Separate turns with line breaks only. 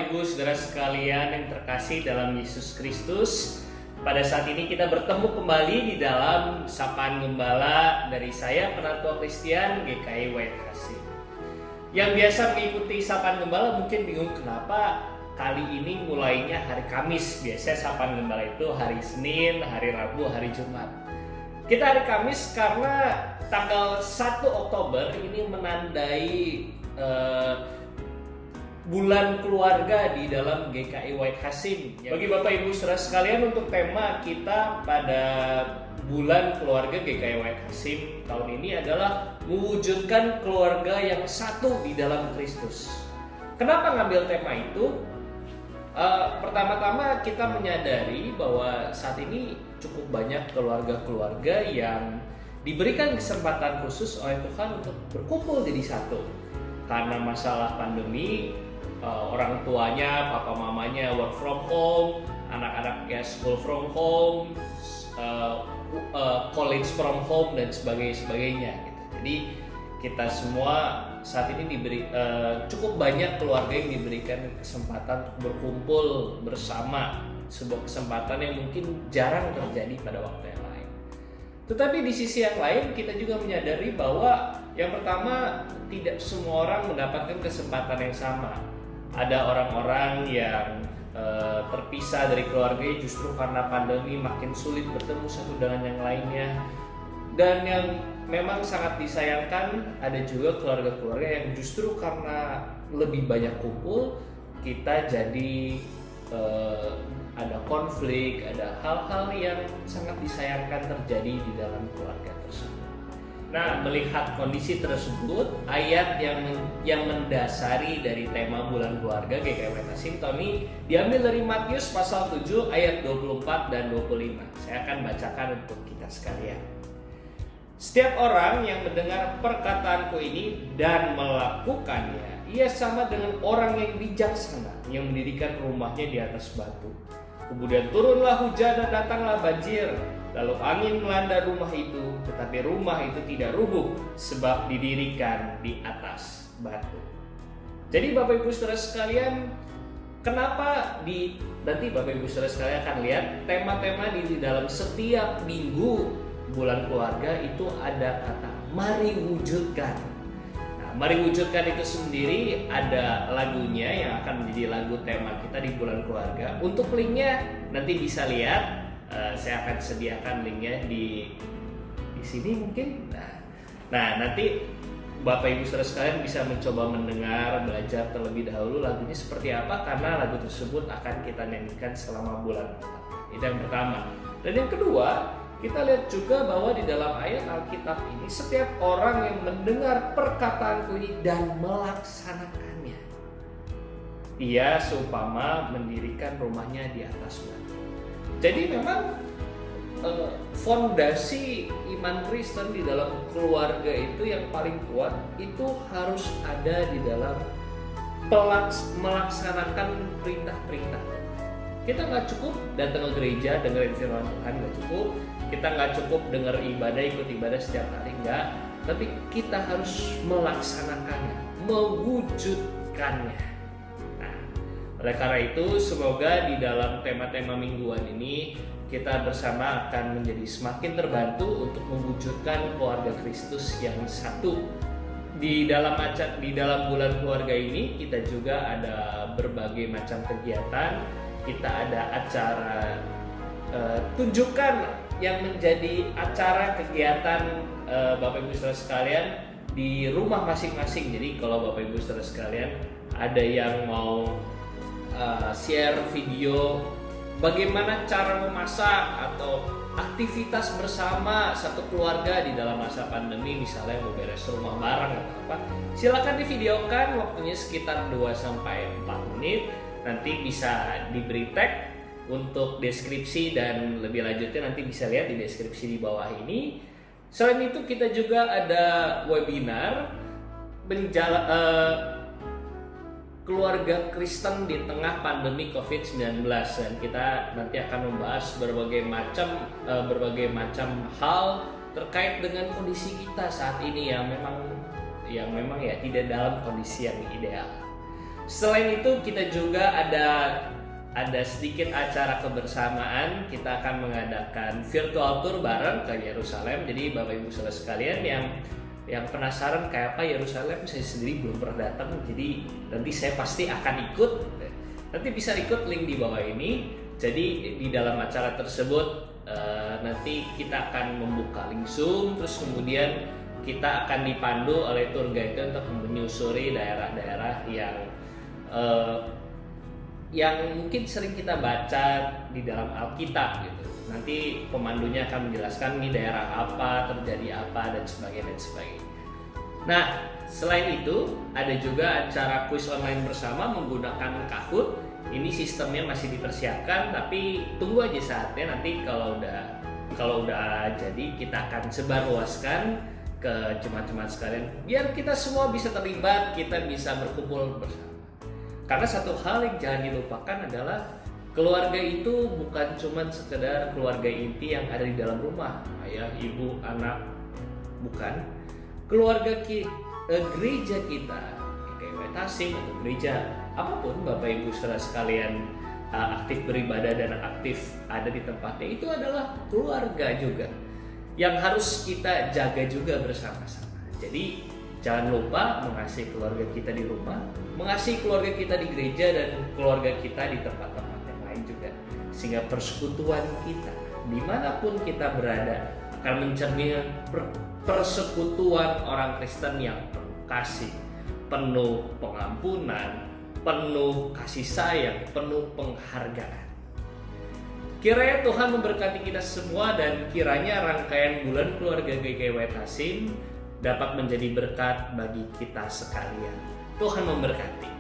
Ibu, Saudara sekalian yang terkasih dalam Yesus Kristus. Pada saat ini kita bertemu kembali di dalam Sapaan Gembala dari saya, Penatua Kristian GKI White Hasim. Yang biasa mengikuti Sapaan Gembala mungkin bingung kenapa kali ini mulainya hari Kamis. Biasanya Sapaan Gembala itu hari Senin, hari Rabu, hari Jumat. Kita hari Kamis karena tanggal 1 Oktober ini menandai bulan keluarga di dalam GKI White Hasim. Bagi Bapak Ibu Saudara sekalian, untuk tema kita pada bulan keluarga GKI White Hasim tahun ini adalah mewujudkan keluarga yang satu di dalam Kristus. Kenapa ngambil tema itu? Pertama-tama kita menyadari bahwa saat ini cukup banyak keluarga-keluarga yang diberikan kesempatan khusus oleh Tuhan untuk berkumpul jadi satu. Karena masalah pandemi, orang tuanya, papa mamanya work from home, anak-anaknya school from home, college from home dan sebagainya gitu. Jadi kita semua saat ini cukup banyak keluarga yang diberikan kesempatan untuk berkumpul bersama, sebuah kesempatan yang mungkin jarang terjadi pada waktu yang lain. Tetapi di sisi yang lain kita juga menyadari bahwa yang pertama, tidak semua orang mendapatkan kesempatan yang sama. Ada orang-orang yang terpisah dari keluarganya justru karena pandemi makin sulit bertemu satu dengan yang lainnya. Dan yang memang sangat disayangkan, ada juga keluarga-keluarga yang justru karena lebih banyak kumpul, kita jadi ada konflik, ada hal-hal yang sangat disayangkan terjadi di dalam keluarga tersebut. Nah, melihat kondisi tersebut, ayat yang mendasari dari tema bulan keluarga GKI White Hasim tahun ini diambil dari Matius pasal 7 ayat 24 dan 25. Saya akan bacakan untuk kita sekalian. Setiap orang yang mendengar perkataanku ini dan melakukannya, ia sama dengan orang yang bijaksana yang mendirikan rumahnya di atas batu. Kemudian turunlah hujan dan datanglah banjir. Lalu angin melanda rumah itu, tetapi rumah itu tidak rubuh sebab didirikan di atas batu. Jadi Bapak Ibu Saudara sekalian, kenapa nanti Bapak Ibu Saudara sekalian akan lihat tema-tema di dalam setiap minggu bulan keluarga itu ada kata mari wujudkan. Nah, mari wujudkan itu sendiri ada lagunya yang akan menjadi lagu tema kita di bulan keluarga. Untuk linknya nanti bisa lihat. Saya akan sediakan linknya di sini mungkin. Nah, nanti Bapak Ibu Saudara sekalian bisa mencoba mendengar, belajar terlebih dahulu lagunya seperti apa, karena lagu tersebut akan kita nyanyikan selama bulan. Itu yang pertama. Dan yang kedua, kita lihat juga bahwa di dalam ayat Alkitab ini setiap orang yang mendengar perkataanku ini dan melaksanakannya, ia seumpama mendirikan rumahnya di atas batu. Jadi memang fondasi iman Kristen di dalam keluarga itu yang paling kuat itu harus ada di dalam melaksanakan perintah-perintah. Kita nggak cukup datang ke gereja dengerin firman Tuhan, nggak cukup. Kita nggak cukup dengar ibadah, ikut ibadah setiap hari, nggak. Tapi kita harus melaksanakannya, mewujudkannya. Oleh karena itu, semoga di dalam tema-tema mingguan ini kita bersama akan menjadi semakin terbantu untuk mewujudkan keluarga Kristus yang satu. Di dalam bulan keluarga ini kita juga ada berbagai macam kegiatan. Kita ada acara tunjukkan yang menjadi acara kegiatan Bapak Ibu Saudara sekalian di rumah masing-masing. Jadi kalau Bapak Ibu Saudara sekalian ada yang mau share video bagaimana cara memasak atau aktivitas bersama satu keluarga di dalam masa pandemi, misalnya mau beres rumah bareng atau apa, silakan divideokan, waktunya sekitar 2-4 menit. Nanti bisa diberi tag untuk deskripsi dan lebih lanjutnya nanti bisa lihat di deskripsi di bawah ini. Selain itu kita juga ada webinar keluarga Kristen di tengah pandemi COVID-19, dan kita nanti akan membahas berbagai macam hal terkait dengan kondisi kita saat ini yang memang ya tidak dalam kondisi yang ideal. Selain itu kita juga ada sedikit acara kebersamaan. Kita akan mengadakan virtual tour bareng ke Yerusalem. Jadi Bapak Ibu Saudara sekalian yang penasaran kayak apa Yerusalem, saya sendiri belum pernah datang. Jadi nanti saya pasti akan ikut. Nanti bisa ikut link di bawah ini. Jadi di dalam acara tersebut nanti kita akan membuka link Zoom, terus kemudian kita akan dipandu oleh tour guide untuk menyusuri daerah-daerah yang mungkin sering kita baca di dalam Alkitab gitu. Nanti pemandunya akan menjelaskan ini daerah apa, terjadi apa, dan sebagainya. Nah, selain itu ada juga acara kuis online bersama menggunakan Kahoot. Ini sistemnya masih dipersiapkan, tapi tunggu aja saatnya. Nanti kalau udah jadi, kita akan sebarluaskan ke jemaat-jemaat sekalian biar kita semua bisa terlibat, kita bisa berkumpul bersama. Karena satu hal yang jangan dilupakan adalah keluarga itu bukan cuma sekedar keluarga inti yang ada di dalam rumah, ayah, ibu, anak, bukan. Keluarga gereja kita, GKW Tasing atau gereja apapun Bapak Ibu Saudara sekalian aktif beribadah dan aktif ada di tempatnya, itu adalah keluarga juga yang harus kita jaga juga bersama-sama. Jadi jangan lupa mengasihi keluarga kita di rumah, mengasihi keluarga kita di gereja, dan keluarga kita di tempat-tempat yang lain juga. Sehingga persekutuan kita dimanapun kita berada akan mencerminkan persekutuan orang Kristen yang penuh kasih, penuh pengampunan, penuh kasih sayang, penuh penghargaan. Kiranya Tuhan memberkati kita semua, dan kiranya rangkaian bulan keluarga GKW Tasing dapat menjadi berkat bagi kita sekalian. Tuhan memberkati.